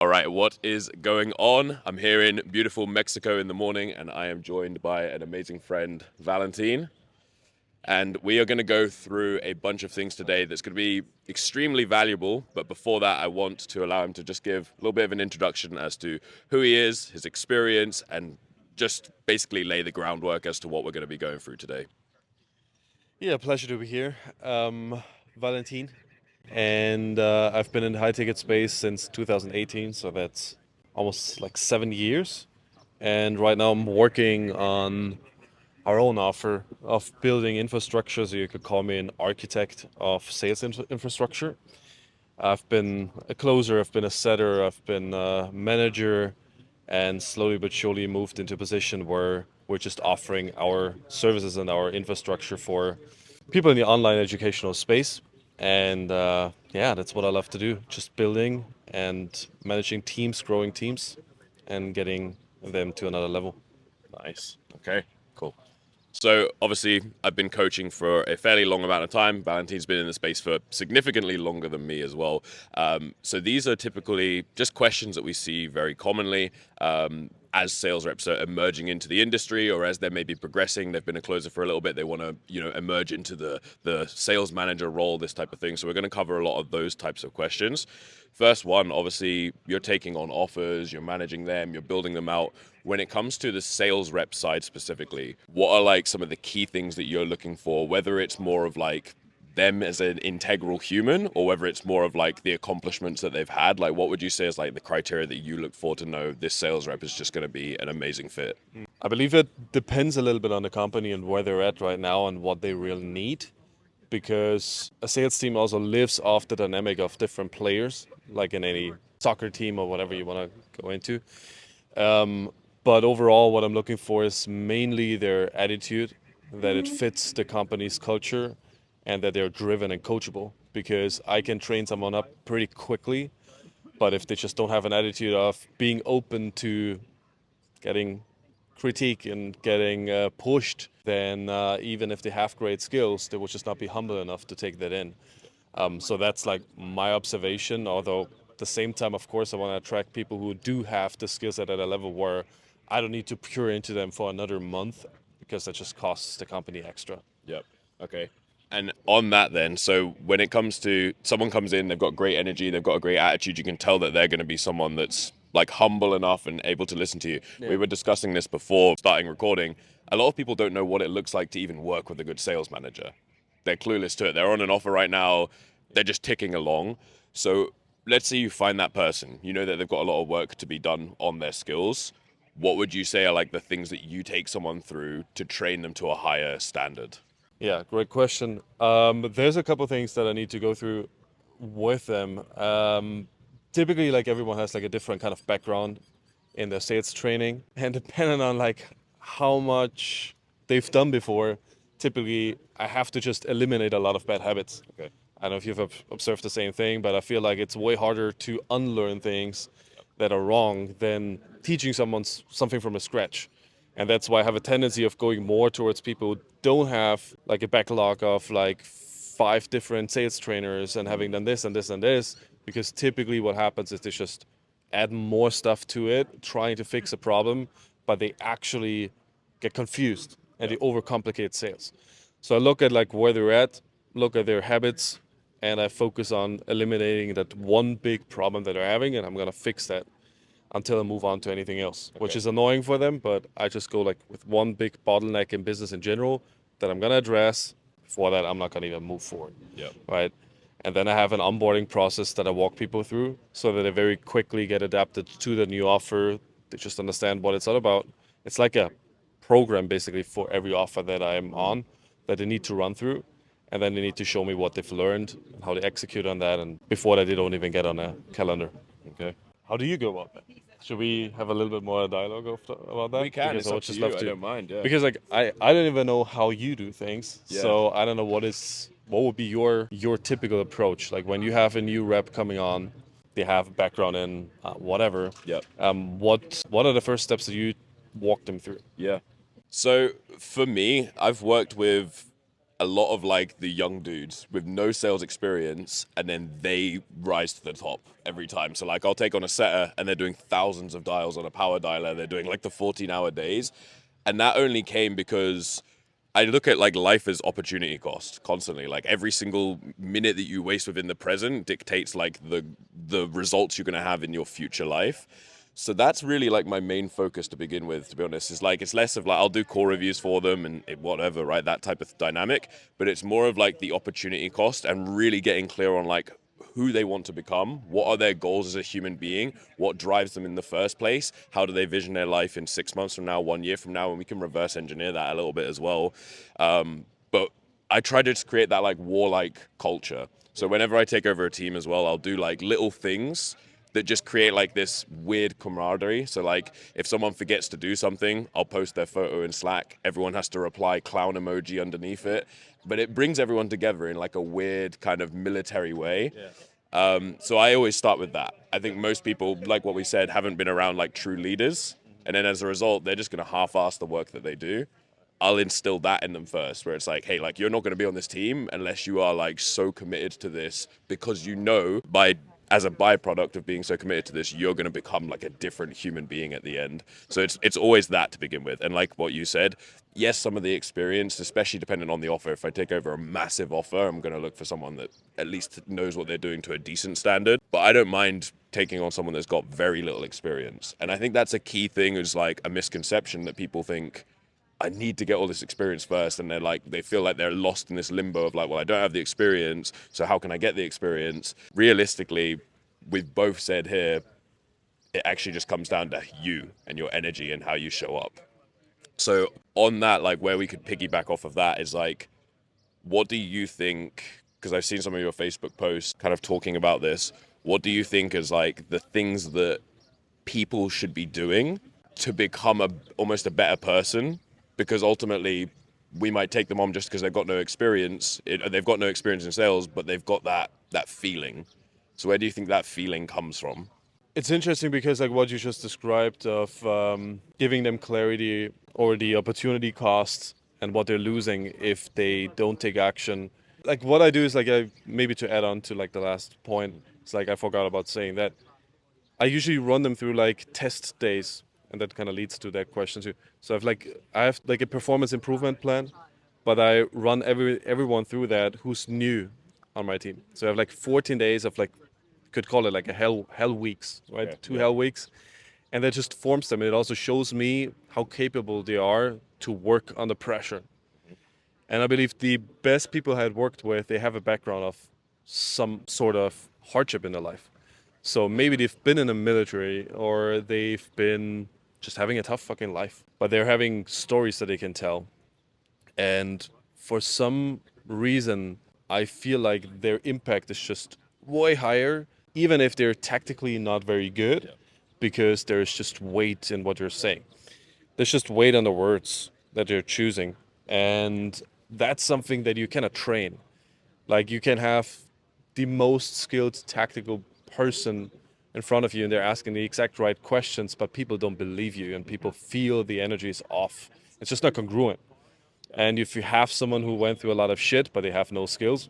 All right, what is going on? I'm here in beautiful Mexico in the morning, and I am joined by an amazing friend, Valentin. And we are going to go through a bunch of things today that's going to be extremely valuable. But before that, I want to allow him to just give a little bit of an introduction as to who he is, his experience, and just basically lay the groundwork as to what we're going to be going through today. Yeah, pleasure to be here. Valentin, and I've been in the high ticket space since 2018, so that's almost like 7 years. And right now I'm working on our own offer of building infrastructure, so you could call me an architect of sales infrastructure. I've been a closer, I've been a setter, I've been a manager, and slowly but surely moved into a position where we're just offering our services and our infrastructure for people in the online educational space. And yeah, that's what I love to do, just building and managing teams, growing teams, and getting them to another level. Nice. Okay, cool. So obviously, I've been coaching for a fairly long amount of time. Valentin's been in the space for significantly longer than me as well. So these are typically just questions that we see very commonly as sales reps are emerging into the industry, or as they're maybe progressing. They've been a closer for a little bit. They want to, emerge into the sales manager role, this type of thing. So we're going to cover a lot of those types of questions. First one, obviously, you're taking on offers, you're managing them, you're building them out. When it comes to the sales rep side specifically, what are like some of the key things that you're looking for, whether it's more of like them as an integral human or whether it's more of like the accomplishments that they've had? Like, what would you say is like the criteria that you look for to know this sales rep is just going to be an amazing fit? I believe it depends a little bit on the company and where they're at right now and what they really need, because a sales team also lives off the dynamic of different players, like in any soccer team or whatever you want to go into. But overall, what I'm looking for is mainly their attitude, that it fits the company's culture, and that they're driven and coachable. Because I can train someone up pretty quickly, but if they just don't have an attitude of being open to getting critique and getting pushed, then even if they have great skills, they will just not be humble enough to take that in. So that's like my observation. Although at the same time, of course, I want to attract people who do have the skill set at a level where I don't need to pour into them for another month, because that just costs the company extra. Yep. Okay. And on that, then, so when it comes to someone comes in, they've got great energy, they've got a great attitude, you can tell that they're going to be someone that's like humble enough and able to listen to you. We Yeah. were discussing this before starting recording. A lot of people don't know what it looks like to even work with a good sales manager. They're clueless to it. They're on an offer right now, they're just ticking along. So let's say you find that person, you know that they've got a lot of work to be done on their skills. What would you say are like the things that you take someone through to train them to a higher standard? Yeah, great question. There's a couple things that I need to go through with them. Typically, like everyone has like a different kind of background in their sales training, and depending on like how much they've done before, typically I have to just eliminate a lot of bad habits. Okay. I don't know if you've observed the same thing, but I feel like it's way harder to unlearn things that are wrong than teaching someone something from a scratch. And that's why I have a tendency of going more towards people who don't have like a backlog of like 5 different sales trainers and having done this and this and this, because typically what happens is they just add more stuff to it, trying to fix a problem, but they actually get confused and they overcomplicate sales. So I look at like where they're at, look at their habits, and I focus on eliminating that one big problem that they're having, and I'm gonna fix that until I move on to anything else, which Okay. is annoying for them. But I just go like with one big bottleneck in business in general that I'm gonna address. Before that, I'm not gonna even move forward, Yep. right? And then I have an onboarding process that I walk people through so that they very quickly get adapted to the new offer. They just understand what it's all about. It's like a program basically for every offer that I'm on that they need to run through. And then they need to show me what they've learned and how they execute on that. And before that, they don't even get on a calendar. Okay. How do you go about that? Should we have a little bit more dialogue about that? We can. Because It's I up would to just you. love I to. don't mind. Yeah. Because like I don't even know how you do things, Yeah. so I don't know what would be your typical approach. Like when you have a new rep coming on, they have a background in whatever. Yep. What are the first steps that you walk them through? Yeah. So for me, I've worked with a lot of like the young dudes with no sales experience, and then they rise to the top every time. So like I'll take on a setter and they're doing thousands of dials on a power dialer. They're doing like the 14-hour days. And that only came because I look at like life as opportunity cost constantly. Like every single minute that you waste within the present dictates like the results you're gonna have in your future life. So that's really like my main focus to begin with, to be honest. Is like it's less of like I'll do core reviews for them and whatever, right? That type of dynamic. But it's more of like the opportunity cost and really getting clear on like who they want to become, what are their goals as a human being, what drives them in the first place, how do they vision their life in 6 months from now, 1 year from now, and we can reverse engineer that a little bit as well. But I try to just create that like warlike culture. So whenever I take over a team as well, I'll do like little things that just create like this weird camaraderie. So like if someone forgets to do something, I'll post their photo in Slack. Everyone has to reply clown emoji underneath it. But it brings everyone together in like a weird kind of military way. So I always start with that. I think most people, like what we said, haven't been around like true leaders. And then as a result, they're just going to half-ass the work that they do. I'll instill that in them first, where it's like, hey, like you're not going to be on this team unless you are like so committed to this, because you know by as a byproduct of being so committed to this, you're going to become like a different human being at the end. So it's always that to begin with. And like what you said, yes, some of the experience, especially depending on the offer. If I take over a massive offer, I'm going to look for someone that at least knows what they're doing to a decent standard. But I don't mind taking on someone that's got very little experience. And I think that's a key thing, is like a misconception that people think, I need to get all this experience first, and they're like, they feel like they're lost in this limbo of like, well, I don't have the experience, so how can I get the experience? Realistically, we've both said here, it actually just comes down to you and your energy and how you show up. So on that, like where we could piggyback off of that is like, what do you think? Because I've seen some of your Facebook posts kind of talking about this. What do you think is like the things that people should be doing to become almost a better person? Because ultimately we might take them on just because they've got no experience. They've got no experience in sales, but they've got that feeling. So where do you think that feeling comes from? It's interesting because like what you just described of giving them clarity or the opportunity cost and what they're losing if they don't take action. Like what I do is like maybe to add on to like the last point, it's like I forgot about saying that I usually run them through like test days, and that kind of leads to that question too. So I have like a performance improvement plan, but I run everyone through that who's new on my team. So I have like 14 days of like, could call it like a hell weeks, right? Yeah, Two yeah. hell weeks, and that just forms them. It also shows me how capable they are to work under pressure. And I believe the best people I had worked with, they have a background of some sort of hardship in their life. So maybe they've been in the military or they've been just having a tough fucking life, but they're having stories that they can tell. And for some reason, I feel like their impact is just way higher, even if they're tactically not very good, because there's just weight in what you're saying. There's just weight on the words that you're choosing. And that's something that you cannot train. Like you can have the most skilled tactical person in front of you and they're asking the exact right questions, but people don't believe you and people feel the energy is off. It's just not congruent. And if you have someone who went through a lot of shit, but they have no skills,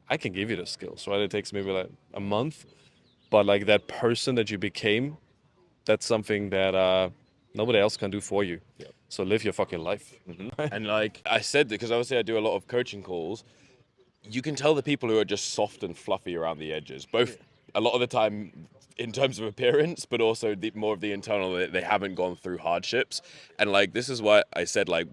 I can give you the skills, right? It takes maybe like a month, but like that person that you became, that's something that nobody else can do for you. So live your fucking life. And like I said, because obviously I do a lot of coaching calls, you can tell the people who are just soft and fluffy around the edges, both a lot of the time in terms of appearance, but also more of the internal, they haven't gone through hardships. And like, this is why I said, like,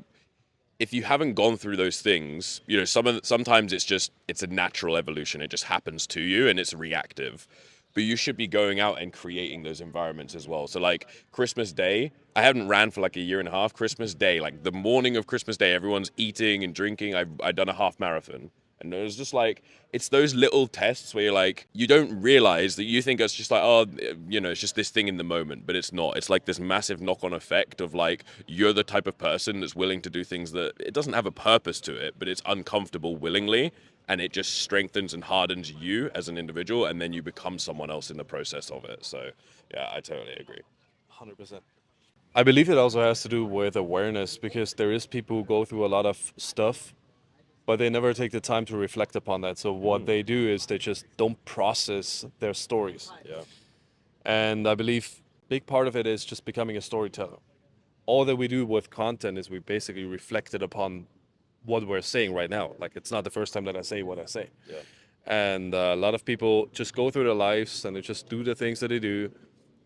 if you haven't gone through those things, you know, sometimes it's a natural evolution. It just happens to you and it's reactive. But you should be going out and creating those environments as well. So like Christmas Day, I haven't ran for like a year and a half. Christmas Day, like the morning of Christmas Day, everyone's eating and drinking. I've done a half marathon. And it was just like, it's those little tests where you're like, you don't realize that you think it's just like, oh, you know, it's just this thing in the moment, but it's not. It's like this massive knock-on effect of like, you're the type of person that's willing to do things that it doesn't have a purpose to it, but it's uncomfortable willingly. And it just strengthens and hardens you as an individual. And then you become someone else in the process of it. So yeah, I totally agree. 100%. I believe it also has to do with awareness because there is people who go through a lot of stuff, but they never take the time to reflect upon that. So what they do is they just don't process their stories. Yeah. And I believe big part of it is just becoming a storyteller. All that we do with content is we basically reflect it upon what we're saying right now. Like, it's not the first time that I say what I say. Yeah. And a lot of people just go through their lives and they just do the things that they do,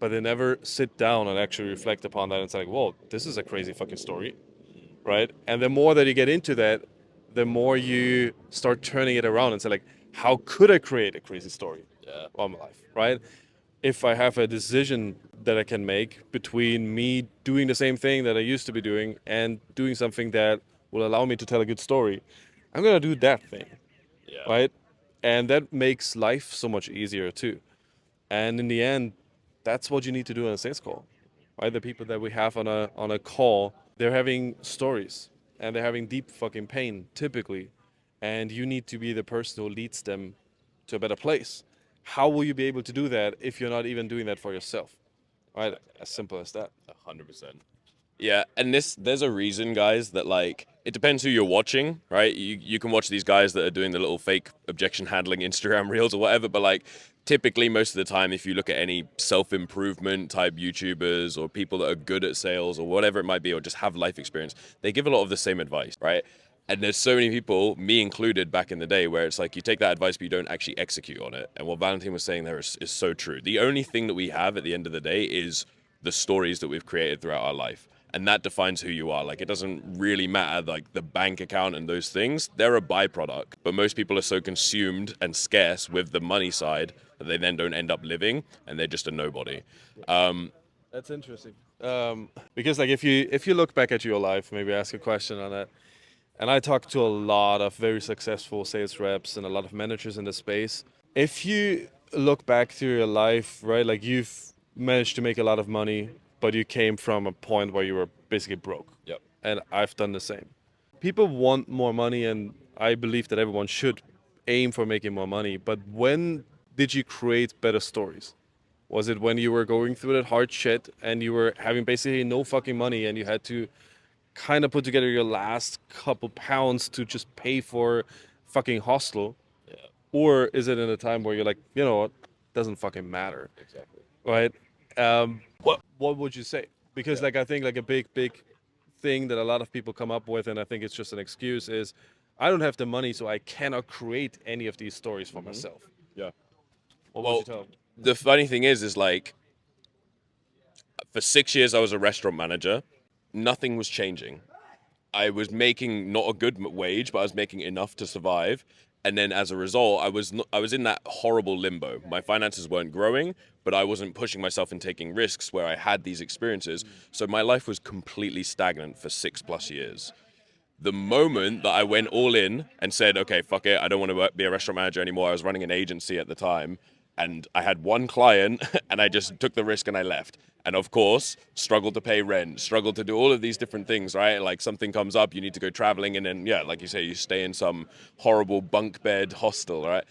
but they never sit down and actually reflect upon that and say, like, whoa, this is a crazy fucking story, right? And the more that you get into that, the more you start turning it around and say, like, how could I create a crazy story Yeah. of my life, right? If I have a decision that I can make between me doing the same thing that I used to be doing and doing something that will allow me to tell a good story, I'm gonna do that thing, Yeah. right? And that makes life so much easier too. And in the end, that's what you need to do on a sales call, right? The people that we have on a call, they're having stories and they're having deep fucking pain typically, and you need to be the person who leads them to a better place. How will you be able to do that if you're not even doing that for yourself, right? As simple as that. 100%. Yeah, and there's a reason, guys, that like it depends who you're watching, right? You can watch these guys that are doing the little fake objection handling Instagram reels or whatever, but like typically most of the time, if you look at any self-improvement type YouTubers or people that are good at sales or whatever it might be, or just have life experience, they give a lot of the same advice, right? And there's so many people, me included, back in the day, where it's like you take that advice, but you don't actually execute on it. And what Valentin was saying there is so true. The only thing that we have at the end of the day is the stories that we've created throughout our life. And that defines who you are. Like, it doesn't really matter, like the bank account and those things, they're a byproduct. But most people are so consumed and scarce with the money side that they then don't end up living, and they're just a nobody. That's interesting. Because like if you look back at your life, maybe ask a question on that. And I talk to a lot of very successful sales reps and a lot of managers in the space. If you look back through your life, right, like you've managed to make a lot of money, but you came from a point where you were basically broke. Yep. And I've done the same. People want more money, and I believe that everyone should aim for making more money. But when did you create better stories? Was it when you were going through that hard shit and you were having basically no fucking money and you had to kind of put together your last couple pounds to just pay for fucking hostel? Yeah, Or is it in a time where you're like, you know what, doesn't fucking matter, exactly. right? What would you say? Because like I think like a big thing that a lot of people come up with, and I think it's just an excuse, is I don't have the money, so I cannot create any of these stories for myself. Yeah. What would Well, you tell them? the funny thing is like for 6 years I was a restaurant manager. Nothing was changing. I was making not a good wage, but I was making enough to survive. And then as a result, I was in that horrible limbo. My finances weren't growing, but I wasn't pushing myself and taking risks where I had these experiences. So my life was completely stagnant for 6+ years. The moment that I went all in and said, okay, fuck it, I don't want to be a restaurant manager anymore. I was running an agency at the time, and I had one client and I just took the risk and I left. And of course, struggled to pay rent, struggled to do all of these different things, right? Like something comes up, you need to go traveling, and then, yeah, like you say, you stay in some horrible bunk bed hostel, right?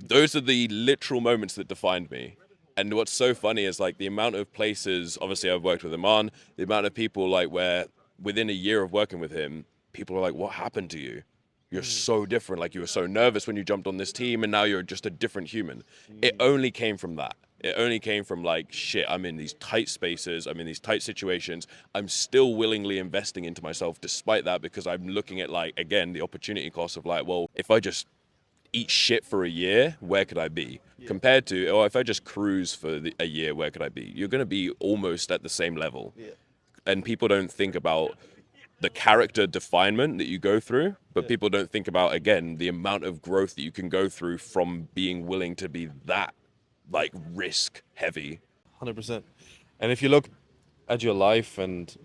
Those are the literal moments that defined me. And what's so funny is like the amount of places, obviously I've worked with Iman, the amount of people like where within a year of working with him, people are like, what happened to you? You're so different. Like you were so nervous when you jumped on this team and now you're just a different human. It only came from that. It only came from like, shit, I'm in these tight spaces. I'm in these tight situations. I'm still willingly investing into myself despite that, because I'm looking at like, again, the opportunity cost of like, well, if I just eat shit for a year, where could I be? Compared to, or if I just cruise for a year, where could I be? You're going to be almost at the same level. And people don't think about the character definement that you go through, but people don't think about, again, the amount of growth that you can go through from being willing to be that like risk heavy. 100%. And if you look at your life and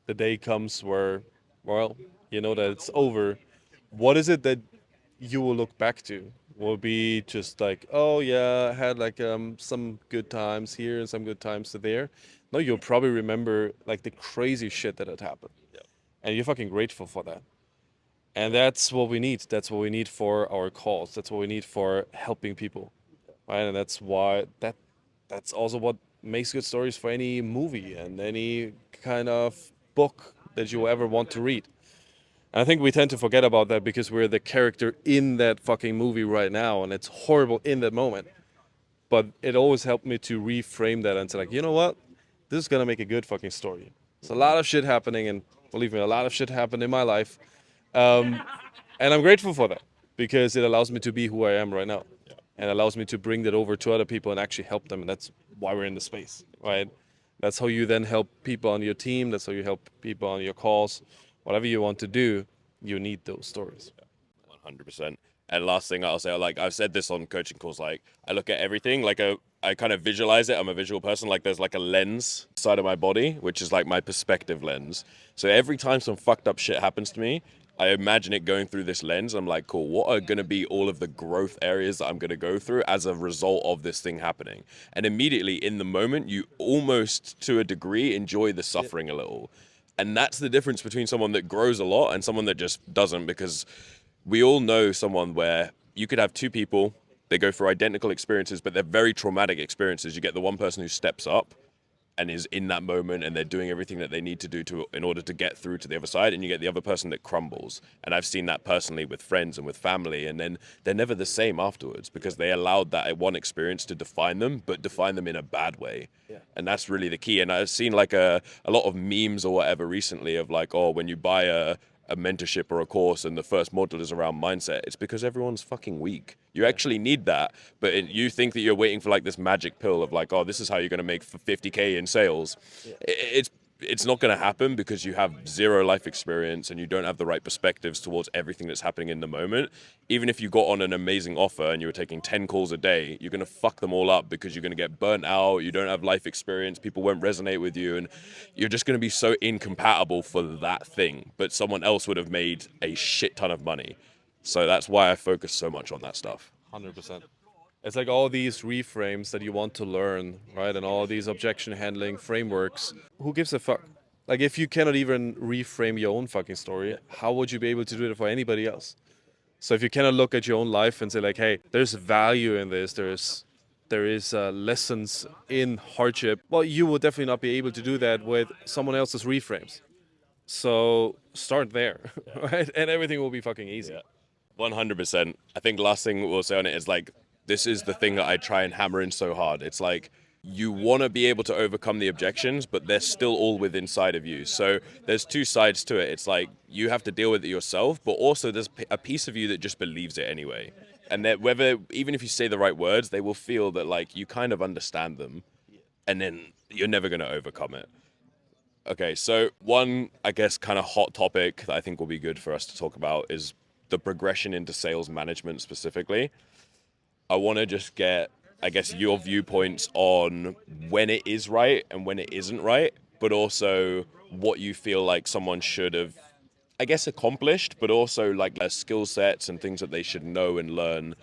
the day comes where, well, you know that it's over, what is it that you will look back to? Will it be just like, oh yeah, I had like some good times here and some good times there? No, you'll probably remember like the crazy shit that had happened. And you're fucking grateful for that. And that's what we need. That's what we need for our cause. That's what we need for helping people. Right? And that's why that's also what makes good stories for any movie and any kind of book that you ever want to read. And I think we tend to forget about that because we're the character in that fucking movie right now, and it's horrible in that moment. But it always helped me to reframe that and say, like, you know what? This is gonna make a good fucking story. There's a lot of shit happening, and believe me, a lot of shit happened in my life. And I'm grateful for that because it allows me to be who I am right now, and allows me to bring that over to other people and actually help them. And that's why we're in the space, right? That's how you then help people on your team. That's how you help people on your calls. Whatever you want to do, you need those stories. 100%. And last thing I'll say, like I've said this on coaching calls, like I look at everything like I kind of visualize it. I'm a visual person. Like there's like a lens side of my body, which is like my perspective lens. So every time some fucked up shit happens to me, I imagine it going through this lens. I'm like, cool, what are going to be all of the growth areas that I'm going to go through as a result of this thing happening? And immediately in the moment, you almost to a degree enjoy the suffering a little. And that's the difference between someone that grows a lot and someone that just doesn't, because we all know someone where you could have two people, they go through identical experiences, but they're very traumatic experiences. You get the one person who steps up and is in that moment and they're doing everything that they need to do in order to get through to the other side, and you get the other person that crumbles. And I've seen that personally with friends and with family, and then they're never the same afterwards because they allowed that one experience to define them, but define them in a bad way. And that's really the key. And I've seen like a lot of memes or whatever recently of like, oh, when you buy a mentorship or a course and the first module is around mindset, it's because everyone's fucking weak. You actually need that, but you think that you're waiting for like this magic pill of like, oh, this is how you're going to make 50K in sales. It's not going to happen because you have zero life experience and you don't have the right perspectives towards everything that's happening in the moment. Even if you got on an amazing offer and you were taking 10 calls a day, you're going to fuck them all up because you're going to get burnt out. You don't have life experience. People won't resonate with you. And you're just going to be so incompatible for that thing. But someone else would have made a shit ton of money. So that's why I focus so much on that stuff. 100%. It's like all these reframes that you want to learn, right? And all these objection handling frameworks. Who gives a fuck? Like, if you cannot even reframe your own fucking story, how would you be able to do it for anybody else? So if you cannot look at your own life and say like, hey, there's value in this, there is lessons in hardship. Well, you will definitely not be able to do that with someone else's reframes. So start there, right? And everything will be fucking easy. 100%. I think last thing we'll say on it is like, this is the thing that I try and hammer in so hard. It's like, you want to be able to overcome the objections, but they're still all within inside of you. So there's two sides to it. It's like you have to deal with it yourself, but also there's a piece of you that just believes it anyway. And that whether, even if you say the right words, they will feel that like you kind of understand them, and then you're never going to overcome it. Okay, so one, I guess, kind of hot topic that I think will be good for us to talk about is the progression into sales management specifically. I want to just get, I guess, your viewpoints on when it is right and when it isn't right, but also what you feel like someone should have, I guess, accomplished, but also like skill sets and things that they should know and learn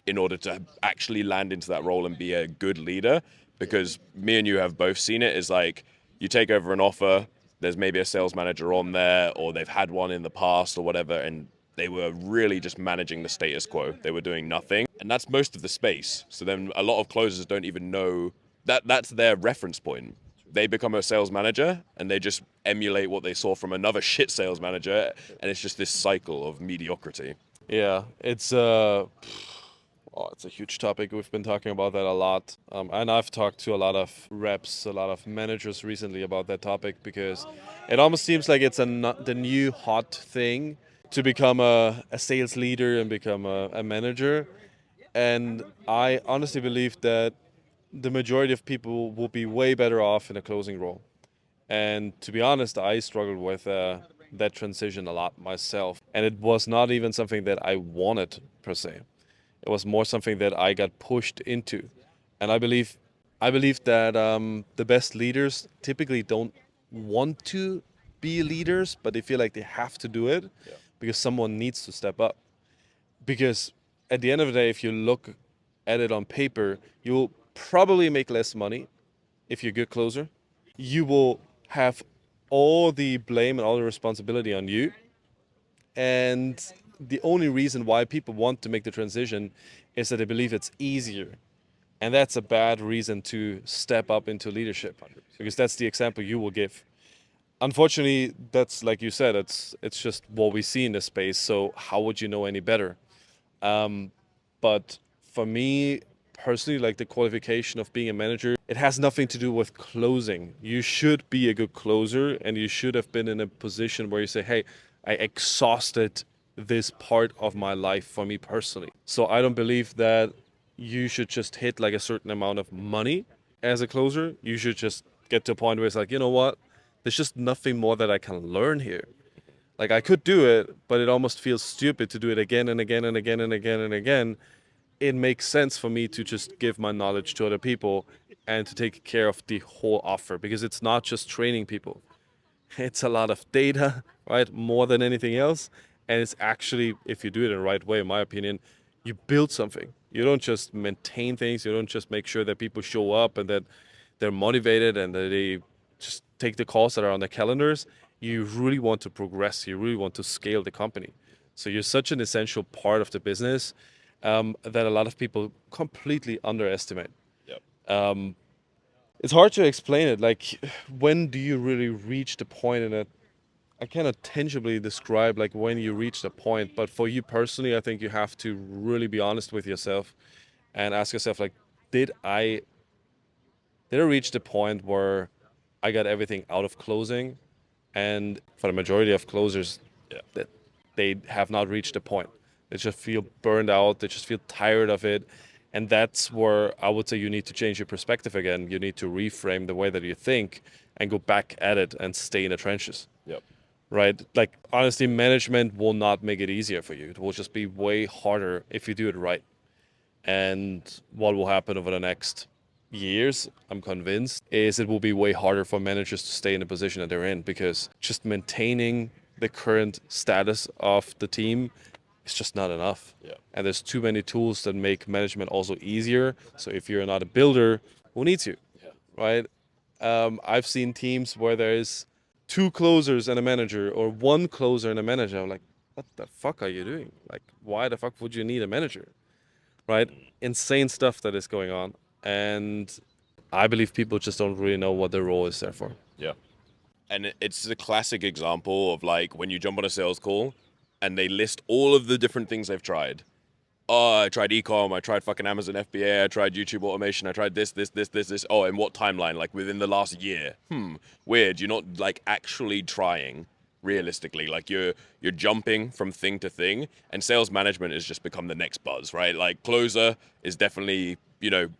in order to actually land into that role and be a good leader. Because me and you have both seen it, is like you take over an offer, there's maybe a sales manager on there, or they've had one in the past or whatever, and they were really just managing the status quo. They were doing nothing. And that's most of the space. So then a lot of closers don't even know that that's their reference point. They become a sales manager and they just emulate what they saw from another shit sales manager. And it's just this cycle of mediocrity. Yeah, it's a huge topic. We've been talking about that a lot. And I've talked to a lot of reps, a lot of managers recently about that topic because it almost seems like it's the new hot thing to become a sales leader and become a manager. And I honestly believe that the majority of people will be way better off in a closing role. And to be honest, I struggled with that transition a lot myself. And it was not even something that I wanted per se. It was more something that I got pushed into. And I believe that the best leaders typically don't want to be leaders, but they feel like they have to do it because someone needs to step up. Because at the end of the day, if you look at it on paper, you will probably make less money if you're a good closer. You will have all the blame and all the responsibility on you. And the only reason why people want to make the transition is that they believe it's easier. And that's a bad reason to step up into leadership because that's the example you will give. unfortunately, that's like you said, it's just what we see in the space. So how would you know any better? But for me personally, like the qualification of being a manager, it has nothing to do with closing. You should be a good closer, and you should have been in a position where you say, hey, I exhausted this part of my life for me personally. So I don't believe that you should just hit like a certain amount of money as a closer. You should just get to a point where it's like, you know what? There's just nothing more that I can learn here. Like I could do it, but it almost feels stupid to do it again and again and again and again and again. It makes sense for me to just give my knowledge to other people and to take care of the whole offer, because it's not just training people. It's a lot of data, right? More than anything else. And it's actually, if you do it in the right way, in my opinion, you build something. You don't just maintain things. You don't just make sure that people show up and that they're motivated and that they just take the calls that are on their calendars. You really want to progress. You really want to scale the company. So you're such an essential part of the business that a lot of people completely underestimate. Yep. It's hard to explain it. Like, when do you really reach the point in it? I cannot tangibly describe like when you reach the point, but for you personally, I think you have to really be honest with yourself and ask yourself like, did I did I reach the point where I got everything out of closing? And for the majority of closers, Yeah. that they have not reached the point. They just feel burned out. They just feel tired of it. And that's where I would say you need to change your perspective again. You need to reframe the way that you think and go back at it and stay in the trenches. Yep. Right? Like, honestly, management will not make it easier for you. It will just be way harder if you do it right. And what will happen over the next years, I'm convinced, is it will be way harder for managers to stay in the position that they're in, because just maintaining the current status of the team is just not enough. Yeah. And there's too many tools that make management also easier. So if you're not a builder, who needs you? Yeah. Right? I've seen teams where there is two closers and a manager, or one closer and a manager. I'm like, what the fuck are you doing? Like, why the fuck would you need a manager? Right? Insane stuff that is going on. And I believe people just don't really know what their role is there for. Yeah. And it's a classic example of like when you jump on a sales call and they list all of the different things they've tried. Oh, I tried ecom, I tried fucking Amazon FBA, I tried YouTube automation, I tried this. Oh, and what timeline? Like within the last year. Weird. You're not like actually trying realistically. Like you're jumping from thing to thing, and sales management has just become the next buzz, right? Like closer is definitely,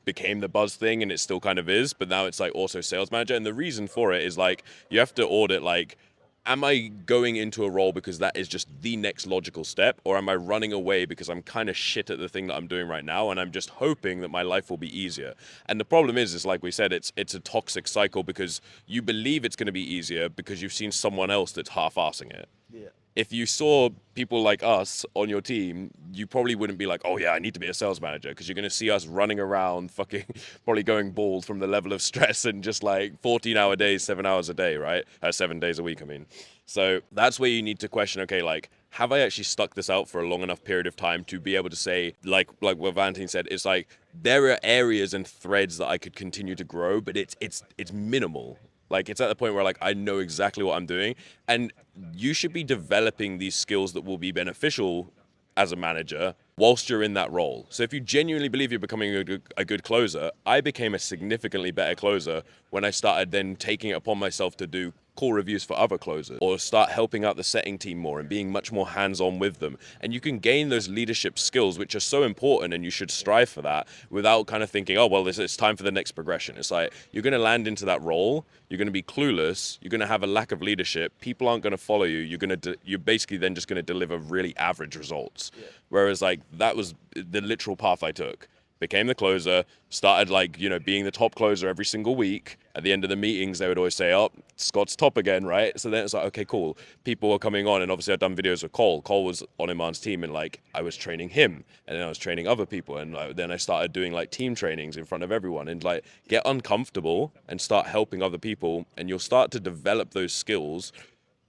became the buzz thing, and it still kind of is, but now it's like also sales manager. And the reason for it is like you have to audit like, am I going into a role because that is just the next logical step, or am I running away because I'm kind of shit at the thing that I'm doing right now and I'm just hoping that my life will be easier? And the problem is like we said, it's a toxic cycle, because you believe it's going to be easier because you've seen someone else that's half-assing it. Yeah. If you saw people like us on your team, you probably wouldn't be like, oh yeah, I need to be a sales manager, because you're going to see us running around fucking probably going bald from the level of stress and just like 14-hour days, 7 hours a day, right? 7 days a week, I mean. So that's where you need to question, okay, like, have I actually stuck this out for a long enough period of time to be able to say, like what Valentin said, it's like there are areas and threads that I could continue to grow, but it's minimal. Like it's at the point where like I know exactly what I'm doing, and you should be developing these skills that will be beneficial as a manager whilst you're in that role. So if you genuinely believe you're becoming a good closer, I became a significantly better closer when I started then taking it upon myself to do call reviews for other closers, or start helping out the setting team more and being much more hands-on with them. And you can gain those leadership skills, which are so important, and you should strive for that without kind of thinking, oh, well, it's time for the next progression. It's like you're going to land into that role, you're going to be clueless, you're going to have a lack of leadership, people aren't going to follow you, you're basically then just going to deliver really average results. Yeah. Whereas like that was the literal path I took. Became the closer, started like, being the top closer every single week. At the end of the meetings, they would always say, oh, Scott's top again, right? So then it's like, okay, cool. People were coming on, and obviously I'd done videos with Cole. Cole was on Iman's team, and like I was training him, and then I was training other people. And then I started doing like team trainings in front of everyone, and like get uncomfortable and start helping other people. And you'll start to develop those skills,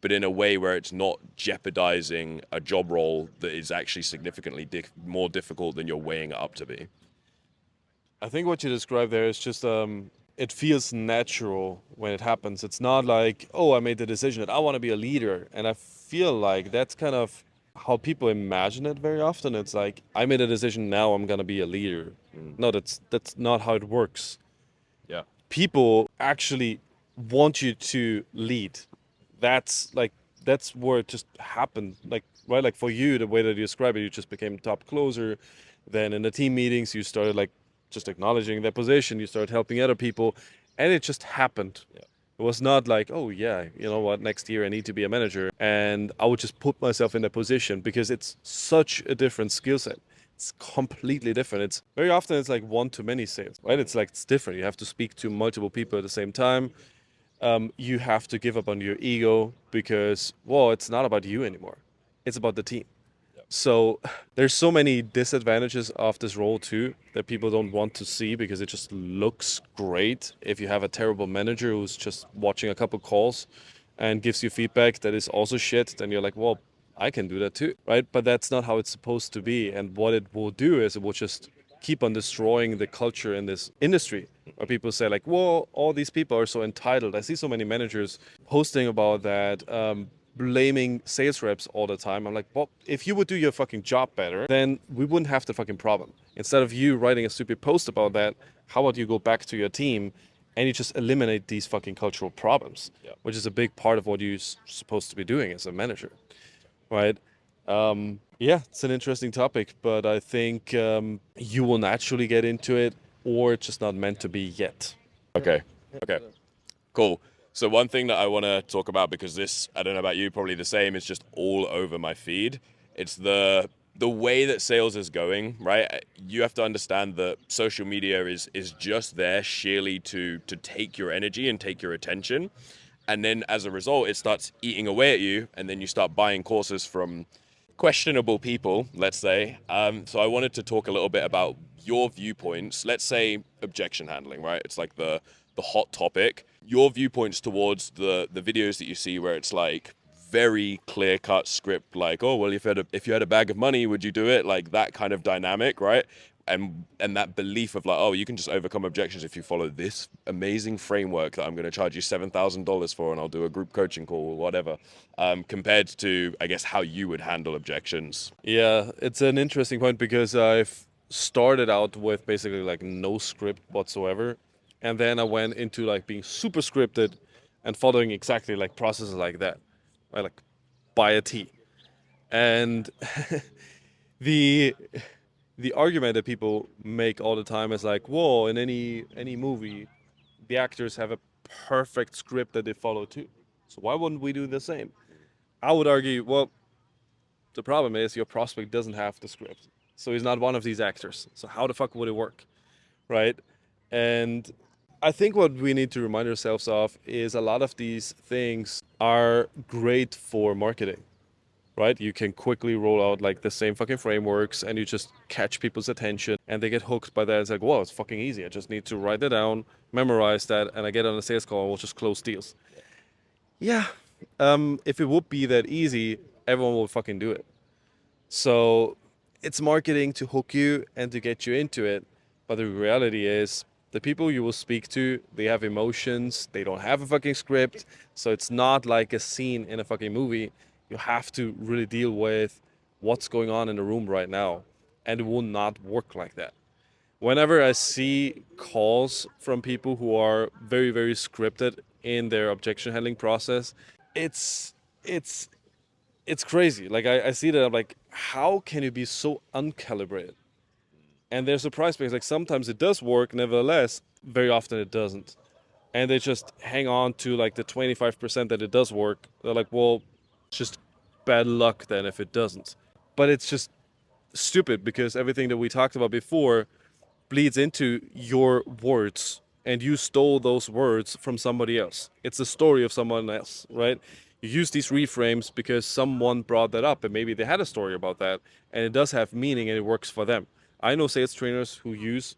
but in a way where it's not jeopardizing a job role that is actually significantly more difficult than you're weighing it up to be. I think what you described there is just it feels natural when it happens. It's not like, oh, I made the decision that I want to be a leader. And I feel like that's kind of how people imagine it very often. It's like, I made a decision, now I'm gonna be a leader. No, that's not how it works. Yeah. People actually want you to lead. That's like that's where it just happened. Like right, like for you, the way that you describe it, you just became top closer. Then in the team meetings, you started like just acknowledging their position. You started helping other people, and it just happened. Yeah. It was not like, oh yeah, you know what, next year I need to be a manager, and I would just put myself in that position because it's such a different skill set. It's completely different. It's very often it's like one to many sales, right? It's like it's different. You have to speak to multiple people at the same time. You have to give up on your ego because, well, it's not about you anymore. It's about the team. So there's so many disadvantages of this role too that people don't want to see because it just looks great. If you have a terrible manager who's just watching a couple calls and gives you feedback that is also shit, then you're like, well, I can do that too, right? But that's not how it's supposed to be. And what it will do is it will just keep on destroying the culture in this industry where people say like, well, all these people are so entitled. I see so many managers posting about that, blaming sales reps all the time. I'm like, well, if you would do your fucking job better, then we wouldn't have the fucking problem. Instead of you writing a stupid post about that, how about you go back to your team and you just eliminate these fucking cultural problems, which is a big part of what you're supposed to be doing as a manager, right? Yeah, it's an interesting topic, but I think you will naturally get into it, or it's just not meant to be yet. Okay. Okay. Cool. So one thing that I want to talk about, because this, I don't know about you, probably the same, is just all over my feed. It's the way that sales is going, right? You have to understand that social media is just there sheerly to take your energy and take your attention. And then as a result, it starts eating away at you, and then you start buying courses from questionable people, let's say. So I wanted to talk a little bit about your viewpoints. Let's say objection handling, right? It's like the hot topic. Your viewpoints towards the videos that you see where it's like very clear cut script, like, oh well, if you had a bag of money, would you do it? Like that kind of dynamic, right? And that belief of like, oh, you can just overcome objections if you follow this amazing framework that I'm going to charge you $7,000 for, and I'll do a group coaching call or whatever. Compared to, I guess, how you would handle objections. Yeah, it's an interesting point because I've started out with basically like no script whatsoever, and then I went into like being super scripted and following exactly like processes like that, right? Like by a T. And the the argument that people make all the time is like, whoa, in any movie, the actors have a perfect script that they follow too. So why wouldn't we do the same? I would argue, well, the problem is your prospect doesn't have the script. So he's not one of these actors. So how the fuck would it work? Right? And I think what we need to remind ourselves of is a lot of these things are great for marketing, right? You can quickly roll out like the same fucking frameworks and you just catch people's attention and they get hooked by that. It's like, whoa, it's fucking easy. I just need to write it down, memorize that, and I get on a sales call and we'll just close deals. Yeah. If it would be that easy, everyone would fucking do it. So it's marketing to hook you and to get you into it. But the reality is, the people you will speak to, they have emotions, they don't have a fucking script. So it's not like a scene in a fucking movie. You have to really deal with what's going on in the room right now. And it will not work like that. Whenever I see calls from people who are very, very scripted in their objection handling process, it's it's it's crazy. Like I see that I'm like, how can you be so uncalibrated? And they're surprised because like sometimes it does work, nevertheless, very often it doesn't. And they just hang on to like the 25% that it does work. They're like, well, it's just bad luck then if it doesn't. But it's just stupid because everything that we talked about before bleeds into your words and you stole those words from somebody else. It's the story of someone else, right? You use these reframes because someone brought that up and maybe they had a story about that and it does have meaning and it works for them. I know sales trainers who use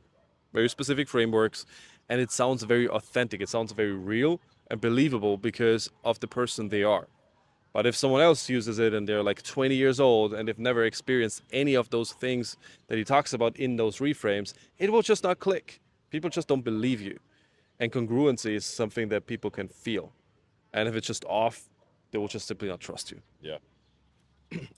very specific frameworks and it sounds very authentic. It sounds very real and believable because of the person they are. But if someone else uses it and they're like 20 years old and they've never experienced any of those things that he talks about in those reframes, it will just not click. People just don't believe you. And congruency is something that people can feel. And if it's just off, they will just simply not trust you. Yeah.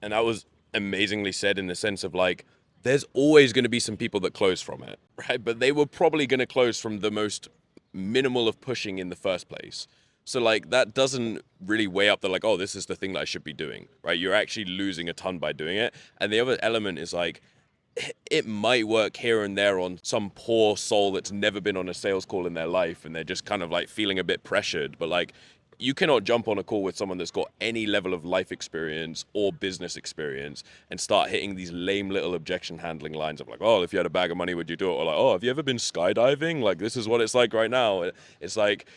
And that was amazingly said in the sense of like, there's always going to be some people that close from it, right? But they were probably going to close from the most minimal of pushing in the first place. So like that doesn't really weigh up the like, oh, this is the thing that I should be doing, right? You're actually losing a ton by doing it. And the other element is like, it might work here and there on some poor soul that's never been on a sales call in their life and they're just kind of like feeling a bit pressured. But like, you cannot jump on a call with someone that's got any level of life experience or business experience and start hitting these lame little objection handling lines of like, oh, if you had a bag of money, would you do it? Or like, oh, have you ever been skydiving? Like, this is what it's like right now. It's like,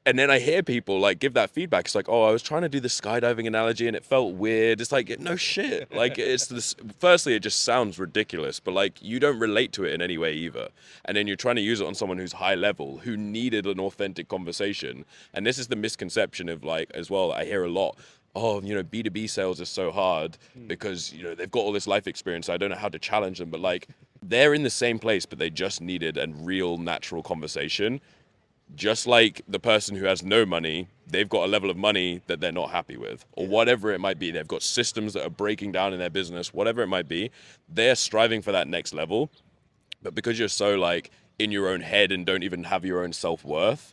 and then I hear people like give that feedback. It's like, oh, I was trying to do the skydiving analogy and it felt weird. It's like, no shit. Like, it's this. Firstly, it just sounds ridiculous, but like, you don't relate to it in any way either. And then you're trying to use it on someone who's high level, who needed an authentic conversation. And this is the misconception of like, as well, I hear a lot. Oh, you know, B2B sales is so hard because, you know, they've got all this life experience. So I don't know how to challenge them, but like, they're in the same place, but they just needed a real natural conversation. Just like the person who has no money, they've got a level of money that they're not happy with, or whatever it might be. They've got systems that are breaking down in their business, whatever it might be. They're striving for that next level. But because you're so like in your own head and don't even have your own self-worth,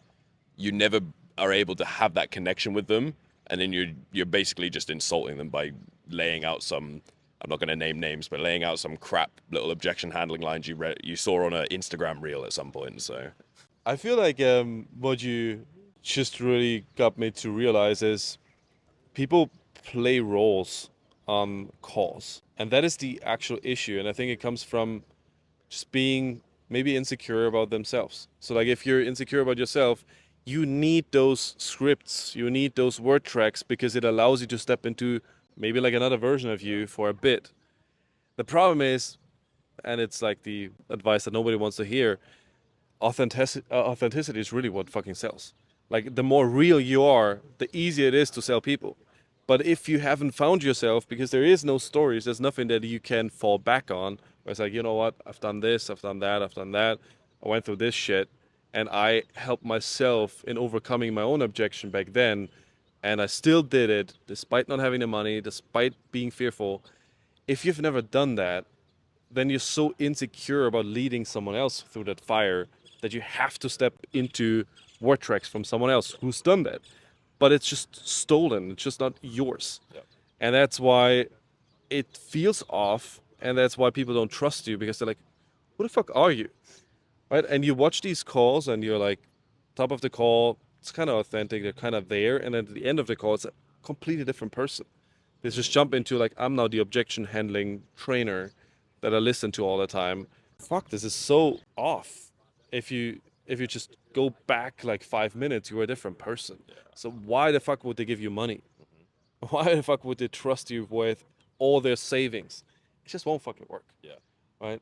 you never are able to have that connection with them. And then you're basically just insulting them by laying out some, I'm not going to name names, but laying out some crap little objection handling lines you saw on an Instagram reel at some point. So I feel like what you just really got me to realize is people play roles on calls. And that is the actual issue. And I think it comes from just being maybe insecure about themselves. So, like, if you're insecure about yourself, you need those scripts, you need those word tracks because it allows you to step into maybe like another version of you for a bit. The problem is, and it's like the advice that nobody wants to hear, authenticity is really what fucking sells. Like, the more real you are, the easier it is to sell people. But if you haven't found yourself, because there is no stories, there's nothing that you can fall back on. Where it's like, you know what, I've done this, I've done that, I've done that. I went through this shit, and I helped myself in overcoming my own objection back then, and I still did it despite not having the money, despite being fearful. If you've never done that, then you're so insecure about leading someone else through that fire that you have to step into word tracks from someone else who's done that. But it's just stolen, it's just not yours. Yep. And that's why it feels off, and that's why people don't trust you because they're like, who the fuck are you? Right? And you watch these calls and you're like, top of the call, it's kind of authentic, they're kind of there. And at the end of the call, it's a completely different person. They just jump into like, I'm now the objection handling trainer that I listen to all the time. Fuck, this is so off. If you just go back like 5 minutes, you're a different person. So why the fuck would they give you money? Why the fuck would they trust you with all their savings? It just won't fucking work. yeah. Right?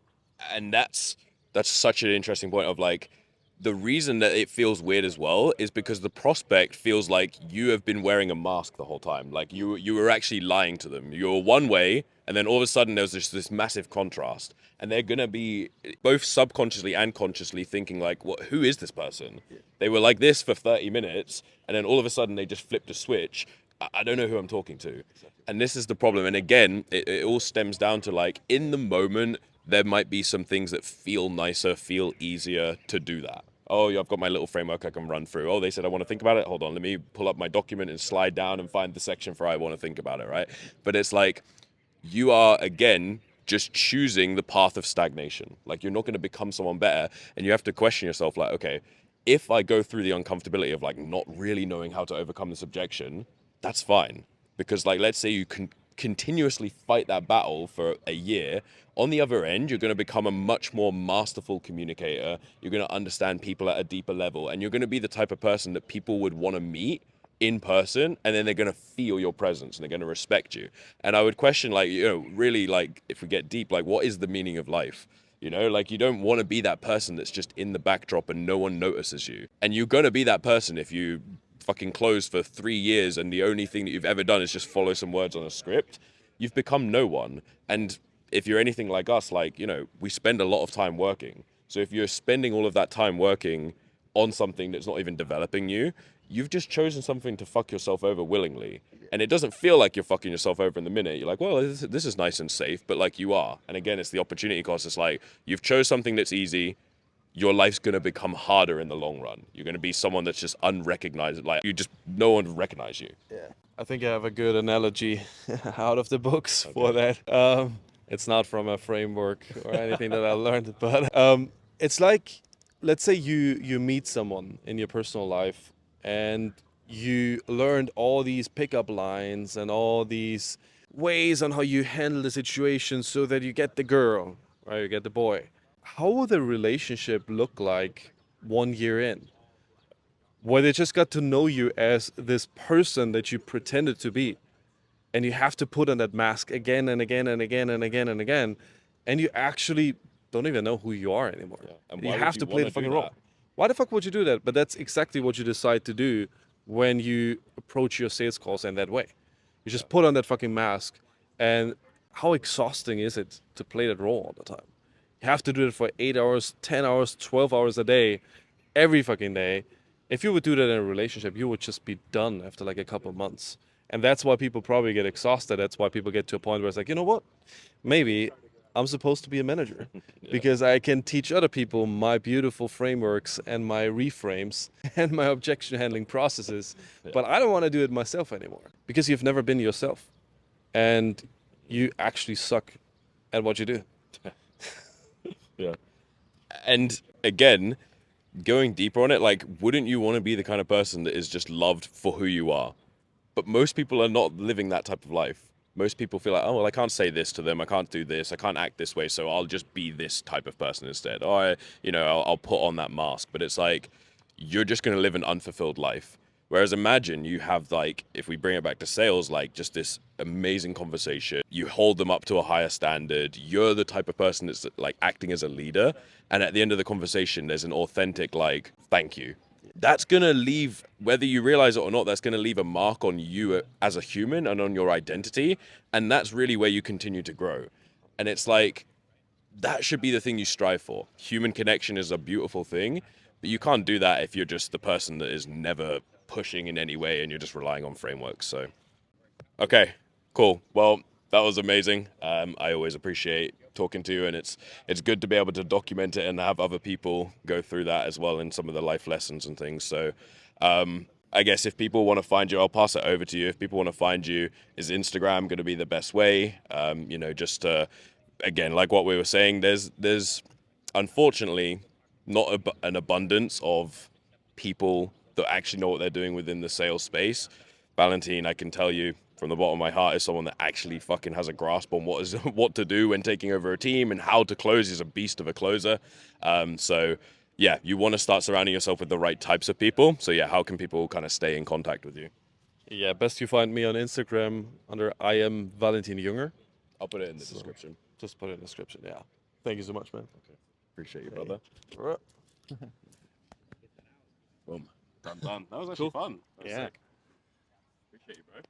And that's such an interesting point of like, the reason that it feels weird as well is because the prospect feels like you have been wearing a mask the whole time. Like you were actually lying to them. You were one way, and then all of a sudden there's this massive contrast, and they're gonna be both subconsciously and consciously thinking like, "What? Who is this person?" They were like this for 30 minutes, and then all of a sudden they just flipped a switch. I don't know who I'm talking to. And this is the problem. And again, it all stems down to like, in the moment, there might be some things that feel nicer, feel easier to do that. Oh, yeah, I've got my little framework I can run through. Oh, they said I want to think about it. Hold on, let me pull up my document and slide down and find the section for I want to think about it, right? But it's like, you are, again, just choosing the path of stagnation. Like, you're not going to become someone better. And you have to question yourself, like, okay, if I go through the uncomfortability of like not really knowing how to overcome this objection, that's fine. Because like, let's say you can continuously fight that battle for a year. On the other end, you're going to become a much more masterful communicator. You're going to understand people at a deeper level, and you're going to be the type of person that people would want to meet in person, and then they're going to feel your presence and they're going to respect you. And I would question, like, you know, really, like, if we get deep, like, what is the meaning of life? You know, like, you don't want to be that person that's just in the backdrop and no one notices you. And you're going to be that person if you fucking closed for 3 years and the only thing that you've ever done is just follow some words on a script. You've become no one. And if you're anything like us, like, you know, we spend a lot of time working. So if you're spending all of that time working on something that's not even developing you, you've just chosen something to fuck yourself over willingly. And it doesn't feel like you're fucking yourself over in the minute. You're like, well, this is nice and safe, but like you are. And again, it's the opportunity cost. It's like you've chose something that's easy. Your life's going to become harder in the long run. You're going to be someone that's just unrecognized. Like no one will recognize you. Yeah. I think I have a good analogy out of the books for that. It's not from a framework or anything that I learned, but it's like, let's say you meet someone in your personal life and you learned all these pickup lines and all these ways on how you handle the situation so that you get the girl, right? You get the boy. How will the relationship look like 1 year in? Where they just got to know you as this person that you pretended to be. And you have to put on that mask again and again and again and again and again. And you actually don't even know who you are anymore. Yeah. And you why have would to you play wanna the fucking do role. that? Why the fuck would you do that? But that's exactly what you decide to do when you approach your sales calls in that way. You just put on that fucking mask. And how exhausting is it to play that role all the time? You have to do it for 8 hours, 10 hours, 12 hours a day, every fucking day. If you would do that in a relationship, you would just be done after like a couple of months. And that's why people probably get exhausted. That's why people get to a point where it's like, you know what? Maybe I'm supposed to be a manager because I can teach other people my beautiful frameworks and my reframes and my objection handling processes. But I don't want to do it myself anymore because you've never been yourself and you actually suck at what you do. Yeah. And again, going deeper on it, like, wouldn't you want to be the kind of person that is just loved for who you are? But most people are not living that type of life. Most people feel like, oh, well, I can't say this to them. I can't do this. I can't act this way. So I'll just be this type of person instead. Or, I'll put on that mask. But it's like, you're just going to live an unfulfilled life. Whereas imagine you have, like, if we bring it back to sales, like just this amazing conversation, you hold them up to a higher standard. You're the type of person that's like acting as a leader. And at the end of the conversation, there's an authentic, like, thank you. That's going to leave, whether you realize it or not, that's going to leave a mark on you as a human and on your identity. And that's really where you continue to grow. And it's like, that should be the thing you strive for. Human connection is a beautiful thing, but you can't do that if you're just the person that is never pushing in any way and you're just relying on frameworks. So, okay, cool. Well, that was amazing. I always appreciate talking to you, and it's good to be able to document it and have other people go through that as well in some of the life lessons and things. So, I guess if people want to find you, I'll pass it over to you. If people want to find you, is Instagram going to be the best way? Just again, like what we were saying, there's unfortunately not an abundance of people that actually know what they're doing within the sales space. Valentin, I can tell you from the bottom of my heart, is someone that actually fucking has a grasp on what to do when taking over a team and how to close. He's a beast of a closer. So yeah, you want to start surrounding yourself with the right types of people. So yeah, how can people kind of stay in contact with you? Yeah, best you find me on Instagram under I am Valentin Junger. I'll put it in the description. Just put it in the description, yeah. Thank you so much, man. Okay. Appreciate you, brother. Right. Boom. Done. That was actually fun. That was sick. Appreciate you, bro.